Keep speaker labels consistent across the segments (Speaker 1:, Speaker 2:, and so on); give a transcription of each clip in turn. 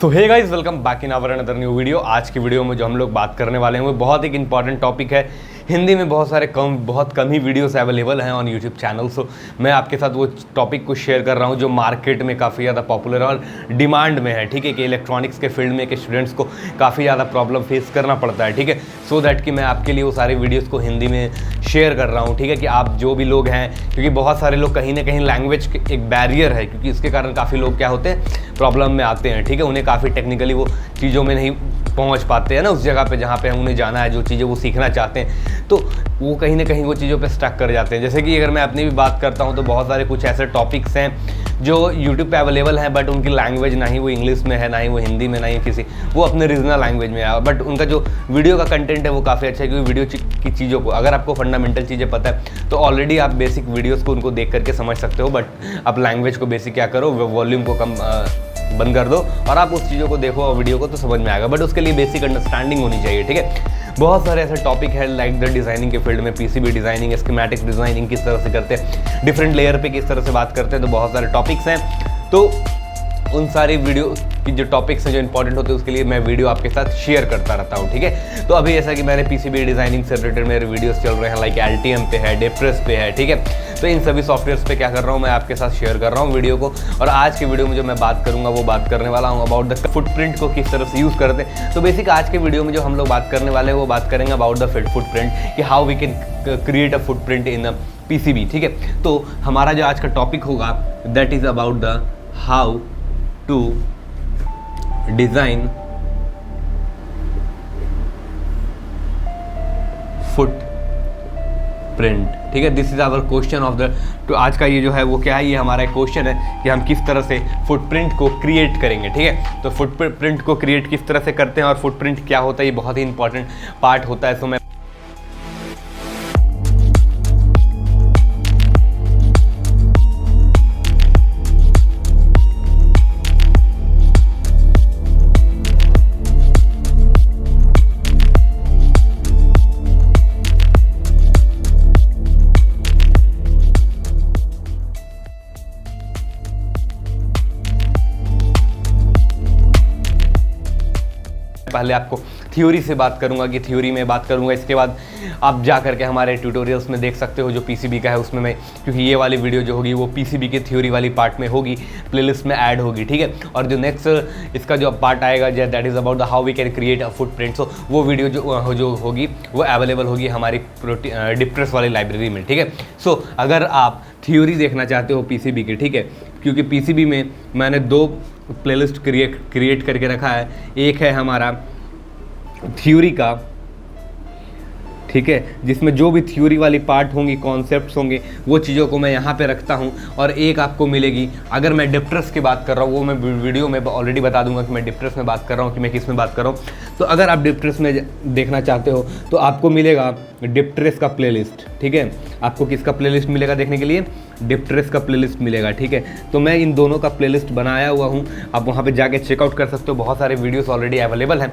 Speaker 1: तो hey guys, welcome back in our another new video. आज की वीडियो में जो हम लोग बात करने वाले हैं वो बहुत एक इंपॉर्टेंट टॉपिक है। हिंदी में बहुत कम ही वीडियोस अवेलेबल हैं ऑन यूट्यूब चैनल। सो मैं आपके साथ वो टॉपिक को शेयर कर रहा हूँ जो मार्केट में काफ़ी ज़्यादा पॉपुलर और डिमांड में है। ठीक है कि इलेक्ट्रॉनिक्स के फील्ड में के स्टूडेंट्स को काफ़ी ज़्यादा प्रॉब्लम फेस करना पड़ता है। ठीक है, सो दैट कि मैं आपके लिए वो सारे वीडियोज़ को हिंदी में शेयर कर रहा हूँ। ठीक है कि आप जो भी लोग हैं, क्योंकि बहुत सारे लोग कहीं ना कहीं लैंग्वेज एक बैरियर है, क्योंकि इसके कारण काफ़ी लोग क्या होते हैं, प्रॉब्लम में आते हैं। ठीक है, उन्हें काफ़ी टेक्निकली वो चीज़ों में नहीं पहुंच पाते हैं ना, उस जगह पे जहाँ पे उन्हें जाना है, जो चीज़ें वो सीखना चाहते हैं, तो वो कहीं ना कहीं वो चीज़ों पे स्टक कर जाते हैं। जैसे कि अगर मैं अपनी भी बात करता हूँ तो बहुत सारे कुछ ऐसे टॉपिक्स हैं जो यूट्यूब पे अवेलेबल हैं, बट उनकी लैंग्वेज ना ही वो इंग्लिश में है, ना ही वो हिंदी में, ना ही किसी वो अपने रीजनल लैंग्वेज में है। बट उनका जो वीडियो का कंटेंट है वो काफ़ी अच्छा है, क्योंकि वीडियो की चीज़ों को अगर आपको फंडामेंटल चीज़ें पता है तो ऑलरेडी आप बेसिक वीडियोज़ को उनको देख करके समझ सकते हो। बट आप लैंग्वेज को बेसिक क्या करो, वॉल्यूम को कम बंद कर दो और आप उस चीज़ों को देखो और वीडियो को, तो समझ में आएगा। बट उसके लिए बेसिक अंडरस्टैंडिंग होनी चाहिए। ठीक है, बहुत सारे ऐसे टॉपिक है लाइक द डिज़ाइनिंग के फील्ड में, पीसीबी डिज़ाइनिंग, स्कीमेटिक डिज़ाइनिंग किस तरह से करते हैं, डिफरेंट लेयर पे किस तरह से बात करते हैं, तो बहुत सारे टॉपिक्स हैं। तो उन सारी वीडियो की जो टॉपिक्स हैं जो इंपॉर्टेंट होते हैं उसके लिए मैं वीडियो आपके साथ शेयर करता रहता हूँ। ठीक है, तो अभी जैसा कि मैंने पीसीबी डिज़ाइनिंग से रिलेटेड मेरे वीडियोस चल रहे हैं, लाइक एल्टीएम पे है, डेप्रेस पे है। ठीक है, तो इन सभी सॉफ्टवेयर्स पे क्या कर रहा हूँ, मैं आपके साथ शेयर कर रहा हूँ वीडियो को। और आज के वीडियो में जो मैं बात करूँगा वो बात करने वाला हूँ अबाउट द फुटप्रिंट को किस तरह से यूज़ करते हैं। तो बेसिक आज के वीडियो में जो हम लोग बात करने वाले हैं वो बात करेंगे अबाउट द फुटप्रिंट, कि how we can create a footprint in a PCB. ठीक है, तो हमारा जो आज का टॉपिक होगा that is about the how to design footprint. ठीक है, this is our question of the, तो आज का ये जो है वो क्या है, ये हमारा एक क्वेश्चन है कि हम किस तरह से फुटप्रिंट को क्रिएट करेंगे। ठीक है, तो फुटप्रिंट को क्रिएट किस तरह से करते हैं और फुटप्रिंट क्या होता है, ये बहुत ही इंपॉर्टेंट पार्ट होता है। सो मैं पहले आपको थ्योरी से बात करूंगा, कि थ्योरी में बात करूंगा, इसके बाद आप जा करके हमारे ट्यूटोरियल्स में देख सकते हो जो पीसीबी का है उसमें मैं, क्योंकि ये वाली वीडियो जो होगी वो पीसीबी की थ्योरी वाली पार्ट में होगी, प्लेलिस्ट में ऐड होगी। ठीक है, और जो नेक्स्ट इसका जो पार्ट आएगा that is about the how we can create a footprint. So वो वीडियो जो होगी वो अवेलेबल होगी हमारी डिप्रेस वाली लाइब्रेरी में। ठीक है, सो अगर आप थ्योरी देखना चाहते हो पीसीबी की, ठीक है, क्योंकि पीसीबी में मैंने दो प्लेलिस्ट क्रिएट करके रखा है। एक है हमारा थ्योरी का, ठीक है, जिसमें जो भी थ्योरी वाली पार्ट होंगी, कॉन्सेप्ट्स होंगे, वो चीज़ों को मैं यहाँ पे रखता हूँ। और एक आपको मिलेगी, अगर मैं डिप्रेस की बात कर रहा हूँ, वो मैं वीडियो में ऑलरेडी बता दूंगा कि मैं डिप्रेस में बात कर रहा हूँ, कि मैं किस में बात कर रहा हूँ। तो अगर आप डिप्रेस में देखना चाहते हो तो आपको मिलेगा डिप्रेस का प्लेलिस्ट। ठीक है, आपको किसका प्लेलिस्ट मिलेगा देखने के लिए, डिप्रेस का प्लेलिस्ट मिलेगा। ठीक है, तो मैं इन दोनों का प्लेलिस्ट बनाया हुआ हूँ, आप वहाँ पे जाके चेकआउट कर सकते हो, बहुत सारे वीडियोस ऑलरेडी अवेलेबल हैं।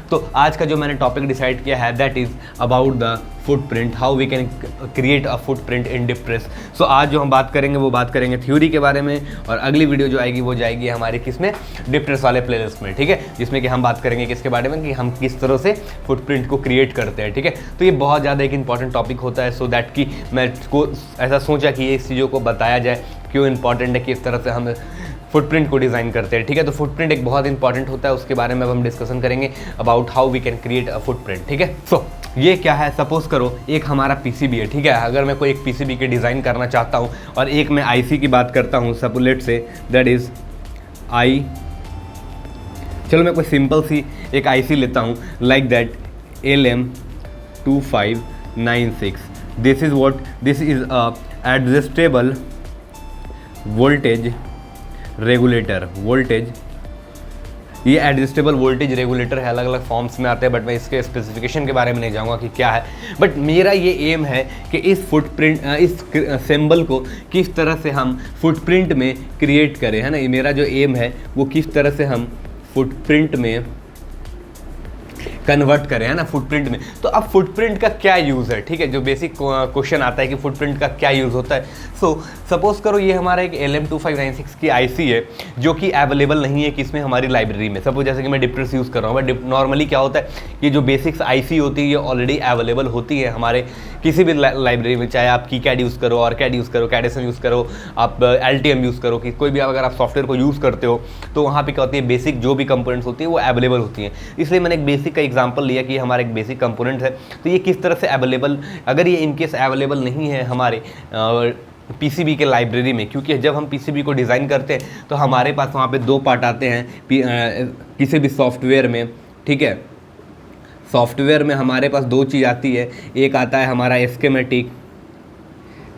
Speaker 1: तो आज का जो मैंने टॉपिक डिसाइड किया है that is about the footprint, how we can create a footprint in depress. So आज जो हम बात करेंगे वो बात करेंगे थ्योरी के बारे में, और अगली वीडियो जो आएगी वो जाएगी हमारी किसमें, डिप्रेस वाले प्लेलिस्ट में। ठीक है, जिसमें कि हम बात करेंगे किसके बारे में, कि हम किस तरह से फुटप्रिंट को क्रिएट करते हैं। ठीक है, तो ये बहुत ज़्यादा एक इंपॉर्टेंट टॉपिक होता है। सो दैट कि मैं को ऐसा सोचा कि ये इस चीज़ों को बताया जाए, क्यों इंपॉर्टेंट है, किस तरह से हम फुटप्रिंट को डिज़ाइन करते हैं। ठीक है, तो फुटप्रिंट एक बहुत इंपॉर्टेंट होता है, उसके बारे में अब हम डिस्कशन करेंगे about how we can create a footprint. ठीक है, सो ये क्या है, सपोज करो एक हमारा पीसीबी है। ठीक है, अगर मैं कोई एक पीसीबी के डिज़ाइन करना चाहता हूँ और एक मैं आईसी की बात करता हूँ, सपोलेट से दैट इज़ चलो मैं कोई सिंपल सी एक आईसी लेता हूँ, like that LM2596। This is a adjustable voltage regulator. ये एडजस्टेबल वोल्टेज रेगुलेटर है, अलग अलग फॉर्म्स में आते हैं, बट मैं इसके स्पेसिफिकेशन के बारे में नहीं जाऊंगा कि क्या है। बट मेरा ये एम है कि इस फुटप्रिंट, इस सिंबल को किस तरह से हम फुटप्रिंट में क्रिएट करें, है ना। ये मेरा जो एम है वो किस तरह से हम फुटप्रिंट में कन्वर्ट करें, है ना, फुटप्रिंट में। तो अब फुटप्रिंट का क्या यूज़ है, ठीक है, जो बेसिक क्वेश्चन आता है कि फुटप्रिंट का क्या यूज़ होता है। सो सपोज करो ये हमारा एक LM2596 की आईसी है जो कि अवेलेबल नहीं है किसमें, हमारी लाइब्रेरी में। सपोज जैसे कि मैं डिप्रेस यूज़ कर रहा हूँ, बट नॉर्मली क्या होता है कि जो बेसिक्स आईसी होती है ये ऑलरेडी अवेलेबल होती है हमारे किसी भी लाइब्रेरी में, चाहे आप KiCad यूज़ करो, OrCAD यूज़ करो, CADSM यूज़ करो, आप LTM यूज़ करो, कि कोई भी अगर आप सॉफ्टवेयर को यूज़ करते हो तो वहाँ पे क्या होती है, बेसिक जो भी कंपोनेंट्स होती हैं वो अवेलेबल होती हैं। इसलिए मैंने एक बेसिक का एग्जांपल लिया कि हमारा एक बेसिक कंपोनेंट है, तो ये किस तरह से अवेलेबल, अगर ये इनकेस अवेलेबल नहीं है हमारे पीसीबी के लाइब्रेरी में, क्योंकि जब हम पीसीबी को डिज़ाइन करते हैं तो हमारे पास वहाँ पे 2 पार्ट आते हैं किसी भी सॉफ्टवेयर में, ठीक है। सॉफ्टवेयर में हमारे पास 2 चीज़ आती है, एक आता है हमारा स्कीमेटिक,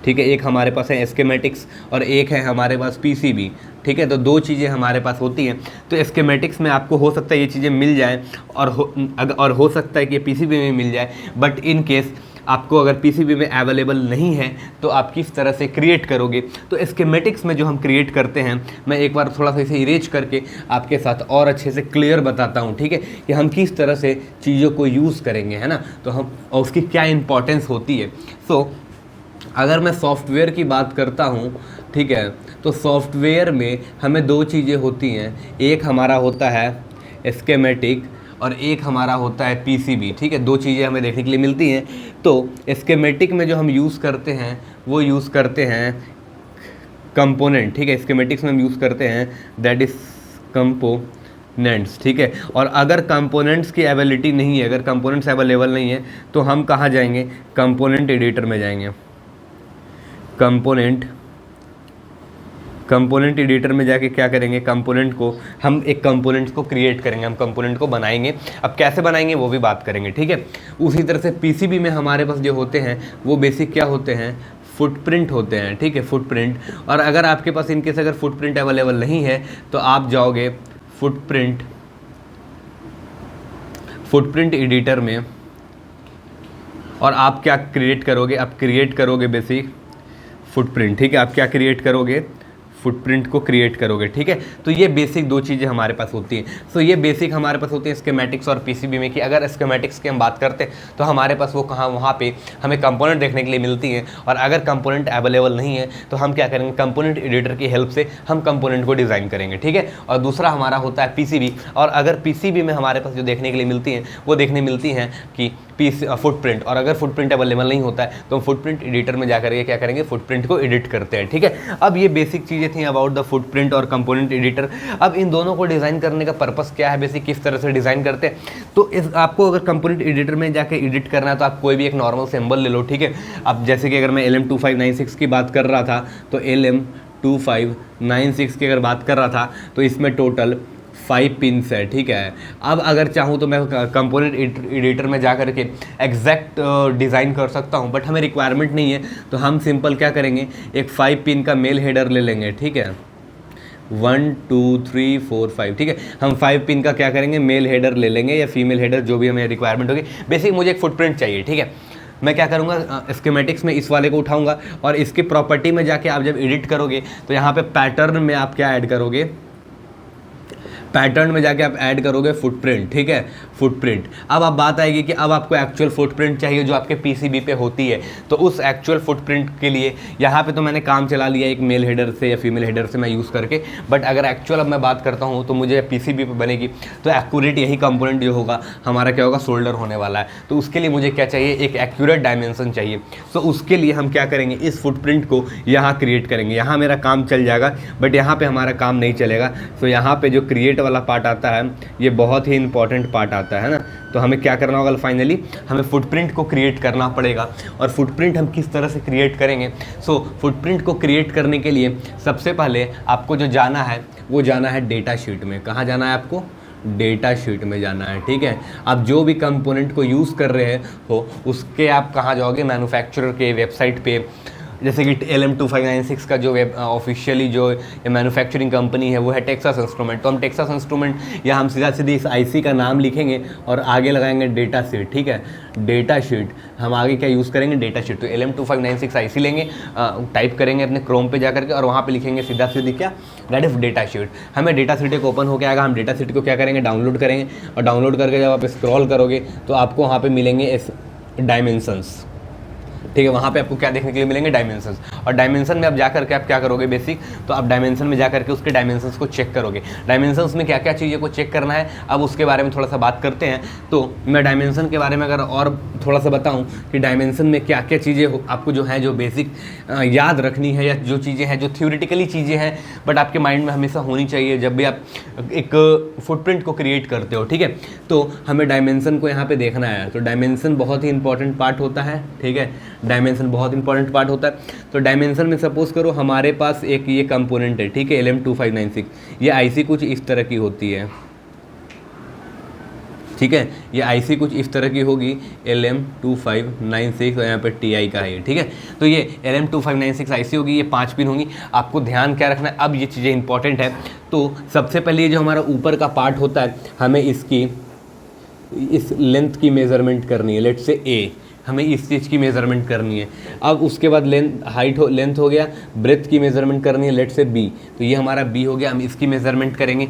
Speaker 1: ठीक है, एक हमारे पास है स्कीमेटिक्स और एक है हमारे पास पीसीबी, ठीक है। तो 2 चीज़ें हमारे पास होती हैं। तो स्कीमेटिक्स में आपको हो सकता है ये चीज़ें मिल जाएँ और हो सकता है कि पीसीबी में मिल जाए, बट इन केस आपको अगर पीसीबी में अवेलेबल नहीं है तो आप किस तरह से क्रिएट करोगे। तो स्कीमेटिक्स में जो हम क्रिएट करते हैं, मैं एक बार थोड़ा सा इसे इरेज करके आपके साथ और अच्छे से क्लियर बताता हूँ, ठीक है, कि हम किस तरह से चीज़ों को यूज़ करेंगे, है ना, तो हम और उसकी क्या इंपॉर्टेंस होती है। सो अगर मैं सॉफ्टवेयर की बात करता हूँ, ठीक है, तो सॉफ्टवेयर में हमें 2 चीज़ें होती हैं, एक हमारा होता है स्कीमेटिक और एक हमारा होता है पीसीबी, ठीक है। 2 चीज़ें हमें देखने के लिए मिलती हैं। तो स्कीमेटिक में जो हम यूज़ करते हैं वो यूज़ करते हैं कंपोनेंट, ठीक है, स्कीमेटिक्स में हम यूज़ करते हैं दैट इज़ कंपोनेंट्स, ठीक है। और अगर कंपोनेंट्स की अवेलेबिलिटी नहीं है, अगर कंपोनेंट्स अवेलेबल नहीं है तो हम कहाँ जाएंगे, कंपोनेंट एडिटर में जाएंगे। कंपोनेंट एडिटर में जाके क्या करेंगे, कंपोनेंट को हम एक कंपोनेंट को क्रिएट करेंगे, हम कंपोनेंट को बनाएंगे। अब कैसे बनाएंगे वो भी बात करेंगे, ठीक है। उसी तरह से पीसीबी में हमारे पास जो होते हैं वो बेसिक क्या होते हैं, फुटप्रिंट होते हैं, ठीक है, फुटप्रिंट। और अगर आपके पास इनकेस अगर फुटप्रिंट अवेलेबल नहीं है तो आप जाओगे फुटप्रिंट एडिटर में और आप क्या क्रिएट करोगे, आप क्रिएट करोगे बेसिक फुटप्रिंट, ठीक है। आप क्या क्रिएट करोगे, फुटप्रिंट को क्रिएट करोगे, ठीक है। तो ये बेसिक 2 चीज़ें हमारे पास होती हैं। सो ये बेसिक हमारे पास होती है स्कीमेटिक्स और पीसीबी में, कि अगर स्कीमेटिक्स की हम बात करते हैं तो हमारे पास वो कहाँ, वहाँ पे हमें कंपोनेंट देखने के लिए मिलती हैं। और अगर कंपोनेंट अवेलेबल नहीं है तो हम क्या करेंगे, कंपोनेंट एडिटर की हेल्प से हम कंपोनेंट को डिज़ाइन करेंगे, ठीक है। और दूसरा हमारा होता है पीसीबी, और अगर पीसीबी में हमारे पास जो देखने के लिए मिलती हैं वो देखने मिलती हैं कि फुटप्रिंट, और अगर फुटप्रिंट अवेलेबल नहीं होता है तो हम फुटप्रिंट एडिटर में जाकर के क्या करेंगे, फुटप्रिंट को एडिट करते हैं, ठीक है। अब ये बेसिक चीज़ें थी अबाउट द फुटप्रिंट और कंपोनेंट एडिटर। अब इन दोनों को डिज़ाइन करने का पर्पस क्या है, बेसिक किस तरह से डिज़ाइन करते हैं। तो इस आपको अगर कंपोनेंट एडिटर में जाके एडिट करना है तो आप कोई भी एक नॉर्मल सिंबल ले लो, ठीक है। अब जैसे कि अगर मैं LM2596 की बात कर रहा था तो LM2596 की अगर बात कर रहा था तो इसमें टोटल 5 पिन्स है, ठीक है। अब अगर चाहूँ तो मैं कंपोनेंट एडिटर में जा कर के एग्जैक्ट डिज़ाइन कर सकता हूँ, बट हमें रिक्वायरमेंट नहीं है। तो हम सिंपल क्या करेंगे, एक 5 पिन का मेल हेडर ले लेंगे, ठीक है, 1 2 3 4 5, ठीक है। हम 5 पिन का क्या करेंगे, मेल हेडर ले लेंगे या फीमेल हेडर, जो भी हमें रिक्वायरमेंट होगी। बेसिक मुझे एक फुटप्रिंट चाहिए, ठीक है। मैं क्या करूँगा, स्कीमेटिक्स में इस वाले को उठाऊँगा और इसकी प्रॉपर्टी में जाके आप जब एडिट करोगे तो यहाँ पे पैटर्न में आप क्या ऐड करोगे, पैटर्न में जाके आप ऐड करोगे फुटप्रिंट, ठीक है, फुटप्रिंट। अब आप बात आएगी कि अब आपको एक्चुअल फुटप्रिंट चाहिए जो आपके पीसीबी पे होती है। तो उस एक्चुअल फुटप्रिंट के लिए यहाँ पे तो मैंने काम चला लिया एक मेल हेडर से या फीमेल हेडर से मैं यूज़ करके, बट अगर एक्चुअल अब मैं बात करता हूँ तो मुझे पीसीबी पे बनेगी तो एक्यूरेट यही कंपोनेंट जो होगा हमारा क्या होगा, शोल्डर होने वाला है। तो उसके लिए मुझे क्या चाहिए, एक एक्यूरेट डायमेंशन चाहिए। तो उसके लिए हम क्या करेंगे, इस फुटप्रिंट को यहाँ क्रिएट करेंगे। यहाँ मेरा काम चल जाएगा बट यहाँ पर हमारा काम नहीं चलेगा। तो यहाँ पर जो क्रिएट वाला पार्ट आता है ये बहुत ही इंपॉर्टेंट पार्ट आता है ना। तो हमें क्या करना होगा, फाइनली हमें फुटप्रिंट को क्रिएट करना पड़ेगा। और फुटप्रिंट हम किस तरह से क्रिएट करेंगे, सो फुटप्रिंट को क्रिएट करने के लिए सबसे पहले आपको जो जाना है वो जाना है डेटा शीट में। कहाँ जाना है आपको, डेटा शीट में जाना है, ठीक है। आप जो भी कंपोनेंट को यूज़ कर रहे हो उसके आप कहाँ जाओगे, मैन्युफैक्चरर के वेबसाइट पे जैसे कि LM2596 का जो ऑफिशियली जो मैन्युफैक्चरिंग कंपनी है वो है टेक्सास इंस्ट्रूमेंट। तो हम टेक्सास इंस्ट्रूमेंट या हम सीधा सीधी इस आईसी का नाम लिखेंगे और आगे लगाएंगे डेटा शीट, ठीक है, डेटा शीट। हम आगे क्या यूज़ करेंगे, डेटा शीट। तो LM2596 आईसी लेंगे, टाइप करेंगे अपने क्रोम पे जा करके और वहाँ पे लिखेंगे सीधा सीधी क्या, दैट इज डेटा शीट। हमें डेटा शीट एक ओपन होकर आएगा, हम डेटा शीट को क्या करेंगे, डाउनलोड करेंगे और डाउनलोड करके जब आप स्क्रॉल करोगे तो आपको वहाँ पे मिलेंगे डायमेंशंस, ठीक है। वहाँ पे आपको क्या देखने के लिए मिलेंगे, डायमेंशंस। और डायमेंशन में आप जा करके आप क्या करोगे बेसिक, तो आप डायमेंशन में जा करके उसके डायमेंशंस को चेक करोगे। डायमेंशंस में क्या क्या चीज़ों को चेक करना है, अब उसके बारे में थोड़ा सा बात करते हैं। तो मैं डायमेंशन के बारे में अगर और थोड़ा सा बताऊँ कि डायमेंशन में क्या क्या चीज़ें आपको जो है जो बेसिक याद रखनी है, या जो चीज़ें हैं जो थ्योरेटिकली चीज़ें हैं बट आपके माइंड में हमेशा होनी चाहिए जब भी आप एक फुटप्रिंट को क्रिएट करते हो, ठीक है। तो हमें डायमेंशन को यहाँ पे देखना है। तो डायमेंशन बहुत ही इंपॉर्टेंट पार्ट होता है, ठीक है, डायमेंशन बहुत इंपॉर्टेंट पार्ट होता है। तो डायमेंशन में सपोज करो हमारे पास एक ये कंपोनेंट है, ठीक है, LM2596। ये आईसी कुछ इस तरह की होती है, ठीक है, ये आईसी कुछ इस तरह की होगी, LM2596 और यहाँ पे TI का है, ठीक है। तो ये LM2596 आईसी होगी, ये 5 पिन होंगी। आपको ध्यान क्या रखना है, अब ये चीज़ें इंपॉर्टेंट है। तो सबसे पहले ये जो हमारा ऊपर का पार्ट होता है, हमें इसकी इस लेंथ की मेज़रमेंट करनी है, लेट से A, हमें इस चीज़ की मेज़रमेंट करनी है। अब उसके बाद लेंथ हो गया, ब्रेथ की मेज़रमेंट करनी है, लेट से B। तो ये हमारा B हो गया, हम इसकी मेज़रमेंट करेंगे।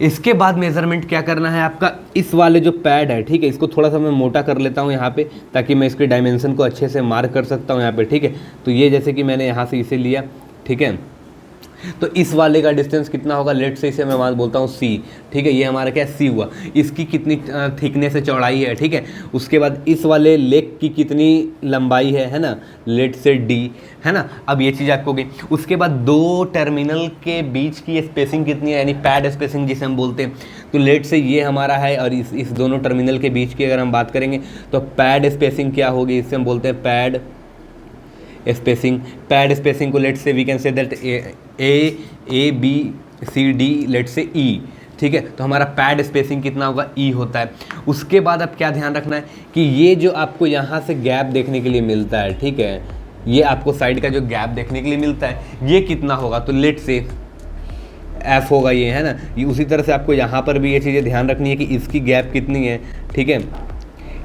Speaker 1: इसके बाद मेज़रमेंट क्या करना है आपका, इस वाले जो पैड है, ठीक है, इसको थोड़ा सा मैं मोटा कर लेता हूँ यहाँ पे, ताकि मैं इसके डायमेंशन को अच्छे से मार्क कर सकता हूँ यहाँ पे, ठीक है। तो ये जैसे कि मैंने यहाँ से इसे लिया, ठीक है, तो इस वाले का डिस्टेंस कितना होगा, लेट से इसे मैं मान बोलता हूँ C, ठीक है। ये हमारा क्या C हुआ, इसकी कितनी थिकनेस है, चौड़ाई है, ठीक है। उसके बाद इस वाले लेग की कितनी लंबाई है ना, लेट से D, है ना। अब ये चीज़ आपको गई। उसके बाद दो टर्मिनल के बीच की स्पेसिंग कितनी है, यानी पैड स्पेसिंग जिसे हम बोलते हैं। तो लेट से ये हमारा है और इस दोनों टर्मिनल के बीच की अगर हम बात करेंगे तो पैड स्पेसिंग क्या होगी, इससे हम बोलते हैं पैड स्पेसिंग। पैड स्पेसिंग को let say we can say that A B C D let say E, ठीक है। तो हमारा पैड स्पेसिंग कितना होगा, E होता है। उसके बाद अब क्या ध्यान रखना है कि ये जो आपको यहाँ से गैप देखने के लिए मिलता है, ठीक है, ये आपको साइड का जो गैप देखने के लिए मिलता है ये कितना होगा, तो लेट से F होगा ये, है ना। ये उसी तरह से आपको यहाँ पर भी ये चीज़ें ध्यान रखनी है कि इसकी गैप कितनी है, ठीक है,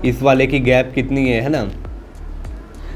Speaker 1: इस वाले की गैप कितनी है ना।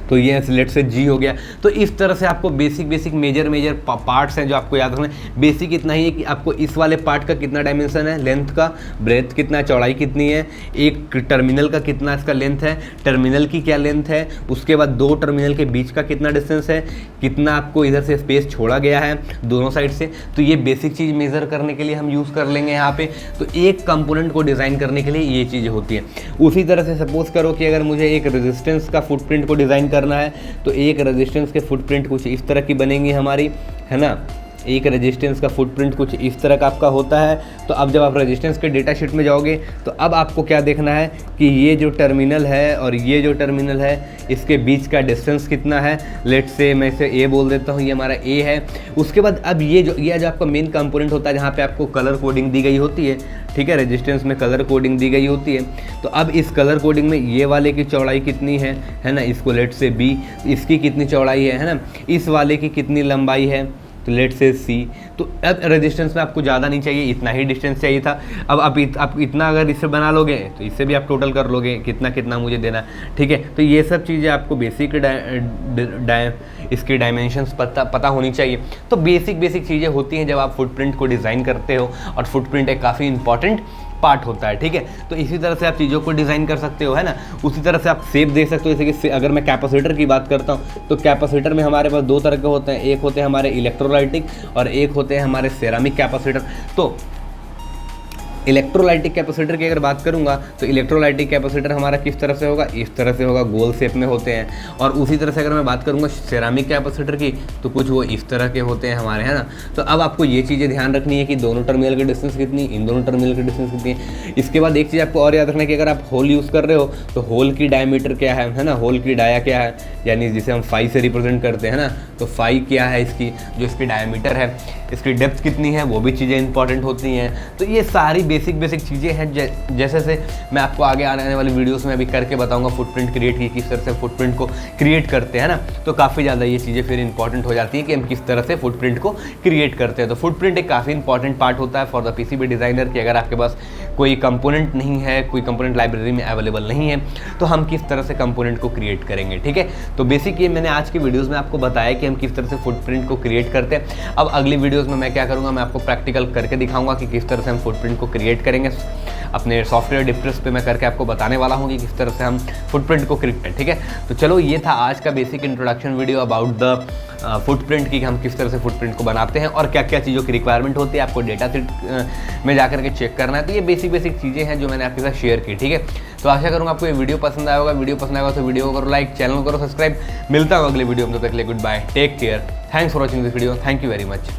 Speaker 1: तो ये लेट से G हो गया। तो इस तरह से आपको बेसिक मेजर पार्ट्स हैं जो आपको याद रखना है। बेसिक इतना ही है कि आपको इस वाले पार्ट का कितना डायमेंशन है, लेंथ का, ब्रेथ कितना है, चौड़ाई कितनी है, एक टर्मिनल का कितना इसका लेंथ है, टर्मिनल की क्या लेंथ है, उसके बाद दो टर्मिनल के बीच का कितना डिस्टेंस है, कितना आपको इधर से स्पेस छोड़ा गया है दोनों साइड से। तो ये बेसिक चीज़ मेज़र करने के लिए हम यूज़ कर लेंगे यहाँ पे। तो एक कंपोनेंट को डिज़ाइन करने के लिए ये चीज़ें होती हैं। उसी तरह से सपोज करो कि अगर मुझे एक रेजिस्टेंस का फुटप्रिंट को डिज़ाइन करना है तो एक रेजिस्टेंस के फुटप्रिंट कुछ इस तरह की बनेंगी हमारी, है ना। एक रेजिस्टेंस का फुटप्रिंट कुछ इस तरह का आपका होता है। तो अब जब आप रेजिस्टेंस के डेटा शीट में जाओगे तो अब आपको क्या देखना है कि ये जो टर्मिनल है और ये जो टर्मिनल है इसके बीच का डिस्टेंस कितना है। लेट से मैं इसे A बोल देता हूँ, ये हमारा A है। उसके बाद अब ये जो आपका मेन कंपोनेंट होता है जहाँ पे आपको कलर कोडिंग दी गई होती है, ठीक है, रेजिस्टेंस में कलर कोडिंग दी गई होती है। तो अब इस कलर कोडिंग में ये वाले की चौड़ाई कितनी है ना, इसको लेट से B, इसकी कितनी चौड़ाई है ना, इस वाले की कितनी लंबाई है, तो लेट से C। तो अब रेजिस्टेंस में आपको ज़्यादा नहीं चाहिए, इतना ही डिस्टेंस चाहिए था। अब आप इतना अगर इससे बना लोगे तो इससे भी आप टोटल कर लोगे कितना कितना मुझे देना, ठीक है। तो ये सब चीज़ें आपको बेसिक इसके डायमेंशंस पता होनी चाहिए। तो बेसिक चीज़ें होती हैं जब आप फुटप्रिंट को डिज़ाइन करते हो, और फुटप्रिंट एक काफ़ी इंपॉर्टेंट पार्ट होता है, ठीक है। तो इसी तरह से आप चीज़ों को डिज़ाइन कर सकते हो, है ना। उसी तरह से आप शेप दे सकते हो। जैसे कि अगर मैं कैपेसिटर की बात करता हूँ तो कैपेसिटर में हमारे पास दो तरह के होते हैं, एक होते हैं हमारे इलेक्ट्रोलाइटिक और एक होते हैं हमारे सेरामिक कैपेसिटर। तो इलेक्ट्रोलाइटिक कैपेसिटर की अगर बात करूंगा तो इलेक्ट्रोलाइटिक कैपेसिटर हमारा किस तरह से होगा, इस तरह से होगा, गोल शेप में होते हैं। और उसी तरह से अगर मैं बात करूंगा सेरामिक कैपेसिटर की तो कुछ वो इस तरह के होते हैं हमारे, है ना। तो अब आपको ये चीज़ें ध्यान रखनी है कि दोनों टर्मिनल की डिस्टेंस कितनी, इन दोनों टर्मिनल की डिस्टेंस कितनी है। इसके बाद एक चीज़ आपको और याद रखना है कि अगर आप होल यूज़ कर रहे हो तो होल की डायमीटर क्या है ना, होल की डाया क्या है, यानी जिसे हम फाई से रिप्रेजेंट करते हैं ना। तो फाई क्या है इसकी, जो इसकी डायमीटर है, इसकी डेप्थ कितनी है, वो भी चीज़ें इंपॉर्टेंट होती हैं। तो ये सारी बेसिक चीज़ें हैं जैसे से मैं आपको आगे आने वाली वीडियोस में अभी करके बताऊंगा फुटप्रिंट क्रिएट की किस तरह से फुटप्रिंट को क्रिएट करते हैं ना, तो काफ़ी ज़्यादा ये चीज़ें फिर इंपॉर्टेंट हो जाती हैं कि हम किस तरह से फुटप्रिंट को क्रिएट करते हैं। तो फुटप्रिंट एक काफ़ी इंपॉर्टेंट पार्ट होता है फॉर द पीसीबी डिज़ाइनर कि अगर आपके पास कोई कंपोनेंट नहीं है, कोई कंपोनेंट लाइब्रेरी में अवेलेबल नहीं है, तो हम किस तरह से कंपोनेंट को क्रिएट करेंगे। ठीक है, तो बेसिक ये मैंने आज की वीडियोस में आपको बताया कि हम किस तरह से फुटप्रिंट को क्रिएट करते हैं। अब अगली वीडियोस में मैं क्या करूँगा, मैं आपको प्रैक्टिकल करके दिखाऊंगा कि किस तरह से हम फुटप्रिंट को क्रिएट करेंगे। अपने सॉफ्टवेयर डिप्रेस पे मैं करके आपको बताने वाला हूँ कि किस तरह से हम फुटप्रिंट को क्रिएट करें। ठीक है, तो चलो ये था आज का basic introduction video about the footprint की हम किस तरह से फुटप्रिंट को बनाते हैं और क्या क्या चीज़ों की रिक्वायरमेंट होती है, आपको डेटा सेट में जाकर के चेक करना है। तो ये बेसिक चीज़ें हैं जो मैंने आपके साथ शेयर की। ठीक है, तो आशा करूँगा आपको ये वीडियो पसंद आया होगा। वीडियो पसंद आएगा तो वीडियो को करो लाइक, चैनल को करो सब्सक्राइब। मिलता हूँ अगले वीडियो में, तब तक के लिए good bye, take care, thanks for watching this video, thank you very much.